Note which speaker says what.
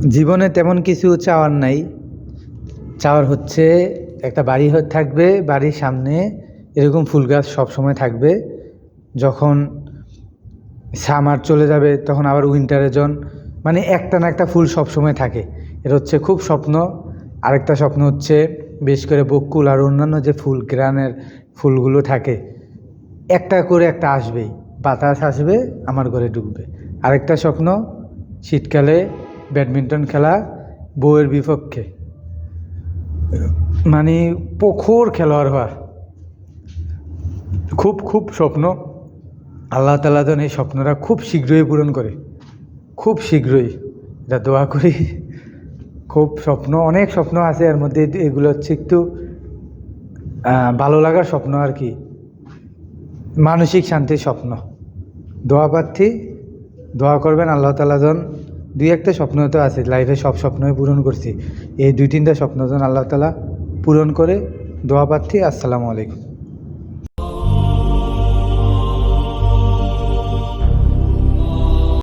Speaker 1: জীবনে তেমন কিছু চাওয়ার নাই। চাওয়ার হচ্ছে একটা বাড়ি থাকবে, বাড়ির সামনে এরকম ফুল গাছ সবসময় থাকবে। যখন সামার চলে যাবে তখন আবার উইন্টারে মানে একটা না একটা ফুল সবসময় থাকে। এটা হচ্ছে খুব স্বপ্ন। আরেকটা স্বপ্ন হচ্ছে বিশেষ করে বকুল আর অন্যান্য যে ফুল গ্রানের ফুলগুলো থাকে, একটা করে একটা আসবেই, বাতাস আসবে আমার ঘরে ঢুকবে। আরেকটা স্বপ্ন শীতকালে ব্যাডমিন্টন খেলা বউয়ের বিপক্ষে, মানে প্রখর খেলোয়াড় হওয়া। খুব খুব স্বপ্ন। আল্লাহ তাআলা যেন এই স্বপ্নটা খুব শীঘ্রই পূরণ করে, খুব শীঘ্রই, এটা দোয়া করি। খুব স্বপ্ন, অনেক স্বপ্ন আছে, এর মধ্যে এগুলো হচ্ছে একটু ভালো লাগার স্বপ্ন আর কি, মানসিক শান্তির স্বপ্ন। দোয়া প্রার্থী, দোয়া করবেন আল্লাহ তাআলা যেন, দুই একটা স্বপ্ন তো আছে লাইফে, সব স্বপ্নই পূরণ করছি, এই দুই তিনটা স্বপ্ন যেন আল্লাহ তাআলা পূরণ করে। দোয়া প্রার্থী। আসসালামু আলাইকুম।